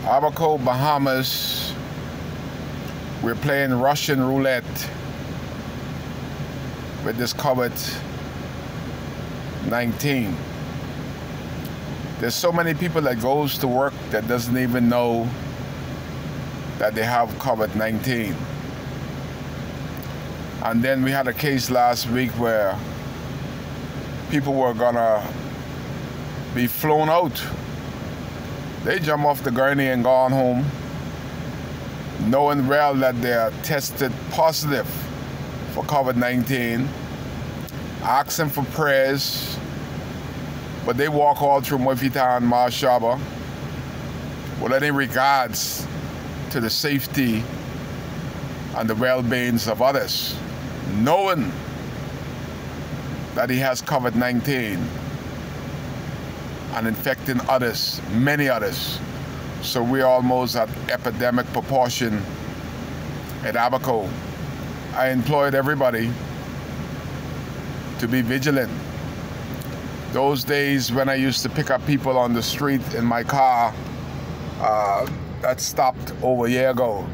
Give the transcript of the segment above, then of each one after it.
Abaco, Bahamas. We're playing Russian roulette with this COVID-19. There's so many people that goes to work that doesn't even know that they have COVID-19. And then we had a case last week where people were gonna be flown out. They jump off the gurney and gone home, knowing well that they are tested positive for COVID-19, asking for prayers, but they walk all through Mufita and Mars Shaba with any regards to the safety and the well-being of others, knowing that he has COVID-19 and infecting others, many others. So we're almost at epidemic proportion at Abaco. I employed everybody to be vigilant. Those days when I used to pick up people on the street in my car, that stopped over a year ago.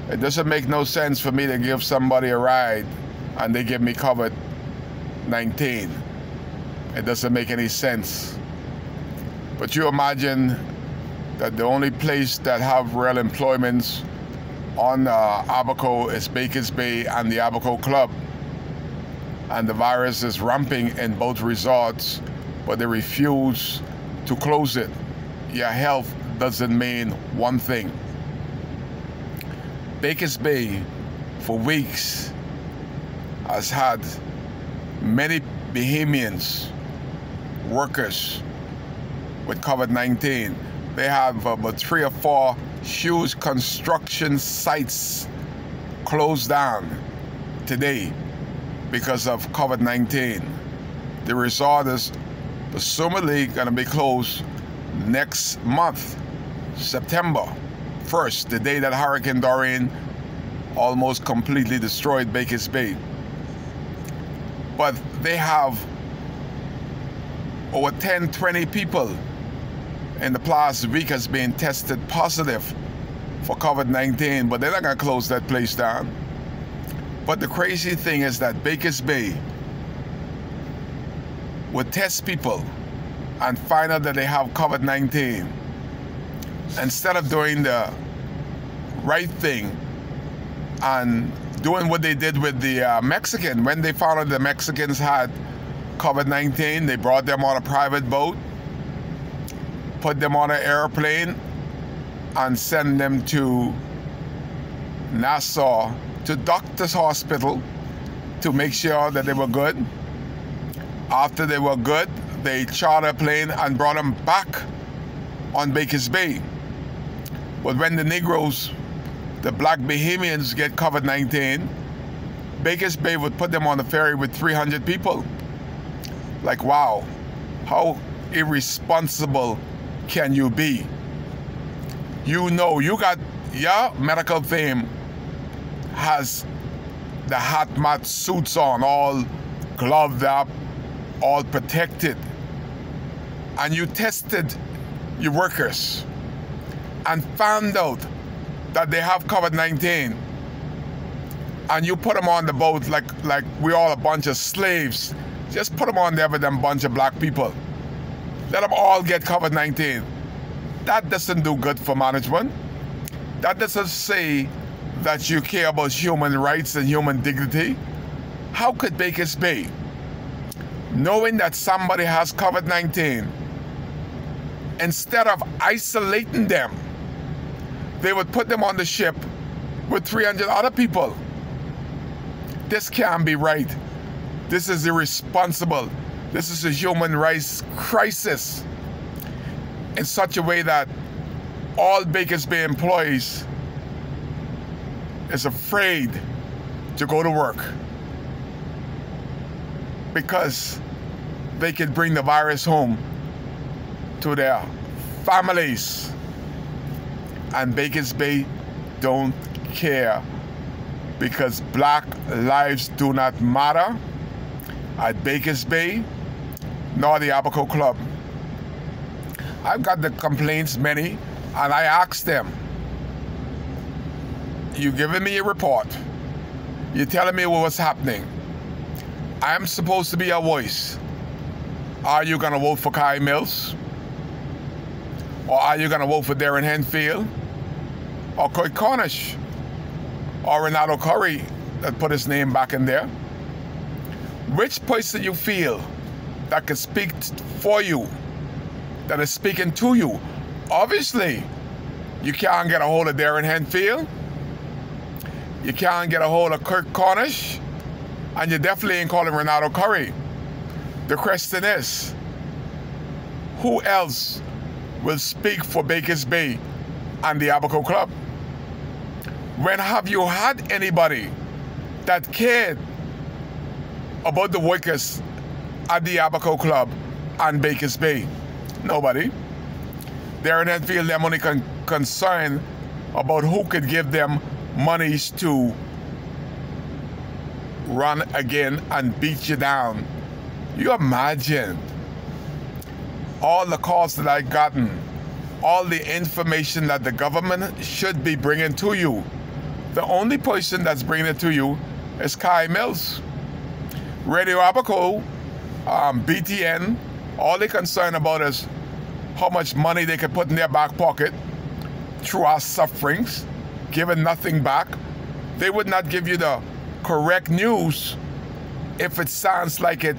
It doesn't make no sense for me to give somebody a ride and they give me COVID-19. It doesn't make any sense. But you imagine that the only place that have real employments on Abaco is Bakers Bay and the Abaco Club. And the virus is ramping in both resorts, but they refuse to close it. Your health doesn't mean one thing. Bakers Bay, for weeks, has had many Bahamians, workers, with COVID-19. They have about 3 or 4 huge construction sites closed down today because of COVID-19. The resort is presumably going to be closed next month, September 1st, the day that Hurricane Dorian almost completely destroyed Bakers Bay. But they have over 10, 20 people in the past week has been tested positive for COVID-19, but they're not going to close that place down. But the crazy thing is that Bakers Bay would test people and find out that they have COVID-19. Instead of doing the right thing and doing what they did with the Mexican, when they found out the Mexicans had COVID-19, they brought them on a private boat, put them on an airplane, and send them to Nassau, to Doctor's Hospital, to make sure that they were good. After they were good, they chartered a plane and brought them back on Bakers Bay. But when the Negroes, the black Bahamians, get COVID-19, Bakers Bay would put them on the ferry with 300 people. Like, wow, how irresponsible can you be? You know, you got your medical fame has the hazmat suits on, all gloved up, all protected, and you tested your workers and found out that they have COVID-19, and you put them on the boat like we're all a bunch of slaves. Just put them on there with them bunch of black people. Let them all get COVID-19. That doesn't do good for management. That doesn't say that you care about human rights and human dignity. How could Bakers Bay, knowing that somebody has COVID-19, instead of isolating them, they would put them on the ship with 300 other people? This can't be right. This is irresponsible. This is a human rights crisis in such a way that all Bakers Bay employees is afraid to go to work because they could bring the virus home to their families. And Bakers Bay don't care, because black lives do not matter at Bakers Bay nor the Abaco Club. I've got the complaints, many, And I asked them, you giving me a report, you're telling me what's happening, I'm supposed to be a voice. Are you going to vote for Kai Mills? Or are you going to vote for Darren Henfield? Or Kurt Cornish? Or Renato Curry that put his name back in there? Which person you feel that can speak for you, that is speaking to you? Obviously, you can't get a hold of Darren Henfield. You can't get a hold of Kurt Cornish. And you definitely ain't calling Renato Curry. The question is, who else will speak for Bakers Bay and the Abaco Club? When have you had anybody that cared about the workers at the Abaco Club and Bakers Bay? Nobody. Darren Henfield, they're only concerned about who could give them monies to run again and beat you down. You imagine all the calls that I've gotten, all the information that the government should be bringing to you. The only person that's bringing it to you is Kai Mills. Radio Abaco, BTN, all they're concerned about is how much money they can put in their back pocket through our sufferings, giving nothing back. They would not give you the correct news if it sounds like it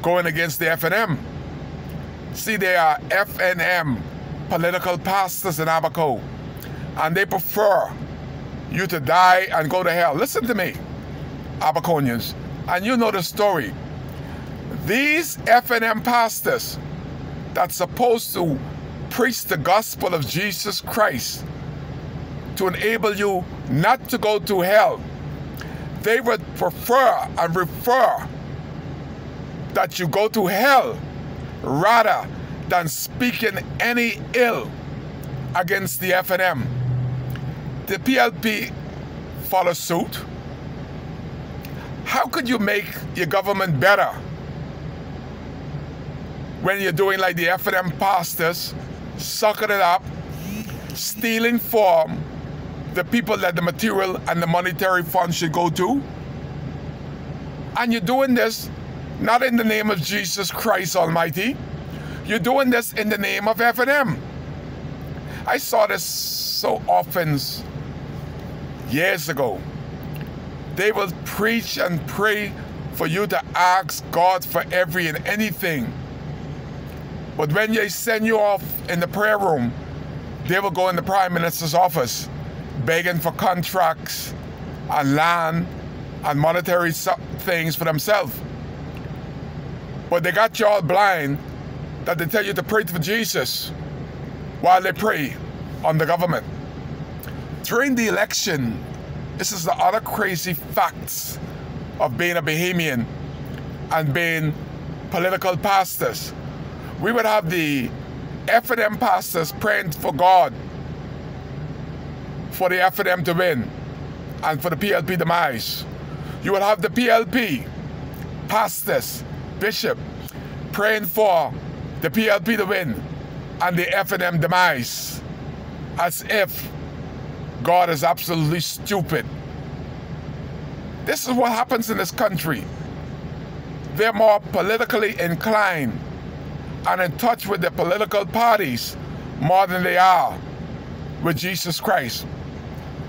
going against the FNM. See, there are FNM political pastors in Abaco, and they prefer you to die and go to hell. Listen to me, Abaconians, and you know the story. These FNM pastors that's supposed to preach the gospel of Jesus Christ to enable you not to go to hell, they would prefer and refer that you go to hell rather than speaking any ill against the FNM. The PLP follow suit. How could you make your government better when you're doing like the FNM pastors, sucking it up, stealing from the people that the material and the monetary fund should go to? And you're doing this not in the name of Jesus Christ Almighty. You're doing this in the name of FNM. I saw this so often years ago. They will preach and pray for you to ask God for every and anything. But when they send you off in the prayer room, they will go in the Prime Minister's office begging for contracts and land and monetary things for themselves. But they got you all blind that they tell you to pray for Jesus while they pray on the government. During the election, this is the other crazy facts of being a Bahamian and being political pastors. We would have the FNM pastors praying for God for the FNM to win and for the PLP demise. You would have the PLP pastors, bishop, praying for the PLP to win and the FNM demise, as if God is absolutely stupid. This is what happens in this country. They're more politically inclined and in touch with the political parties more than they are with Jesus Christ.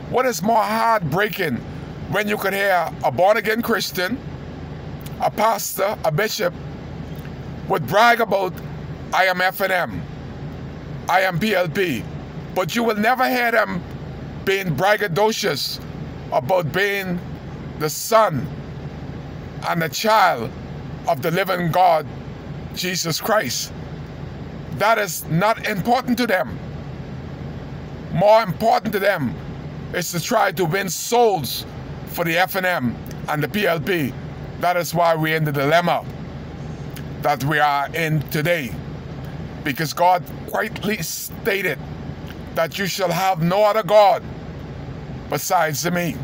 What is more heartbreaking when you could hear a born-again Christian, a pastor, a bishop, would brag about, I am FNM, I am PLP, but you will never hear them being braggadocious about being the son and the child of the living God, Jesus Christ. That is not important to them. More important to them is to try to win souls for the FNM and the PLP. That is why we're in the dilemma that we are in today. Because God quietly stated that you shall have no other God besides me.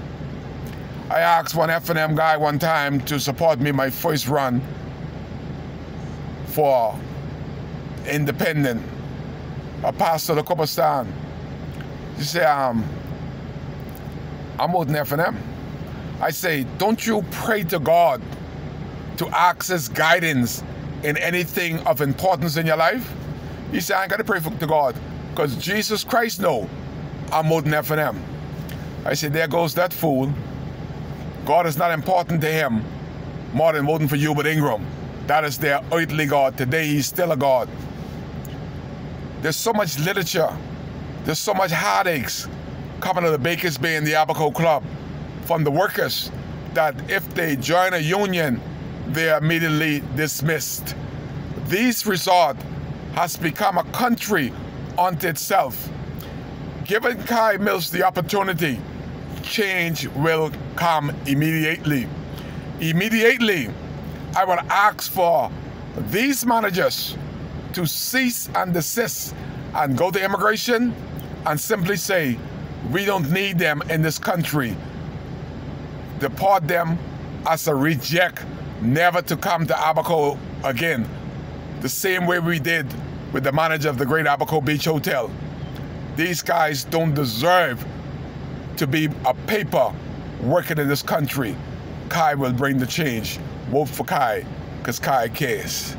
I asked one FNM guy one time to support me my first run for independent a pastor of the Cooperstown. You say, I'm voting for them. I say, don't you pray to God to ask His guidance in anything of importance in your life? He said, I ain't got to pray to God because Jesus Christ know I'm voting for them. I said, there goes that fool. God is not important to him more than voting for Hubert Ingram. That is their earthly God. Today he's still a God. There's so much literature. There's so much heartaches coming to the Bakers Bay and the Abaco Club from the workers that if they join a union, they're immediately dismissed. This resort has become a country unto itself. Given Kai Mills the opportunity, change will come immediately. Immediately, I will ask for these managers to cease and desist and go to immigration and simply say, we don't need them in this country. Deport them as a reject, never to come to Abaco again. The same way we did with the manager of the Great Abaco Beach Hotel. These guys don't deserve to be a paper working in this country. Kai will bring the change. Vote for Kai, because Kai cares.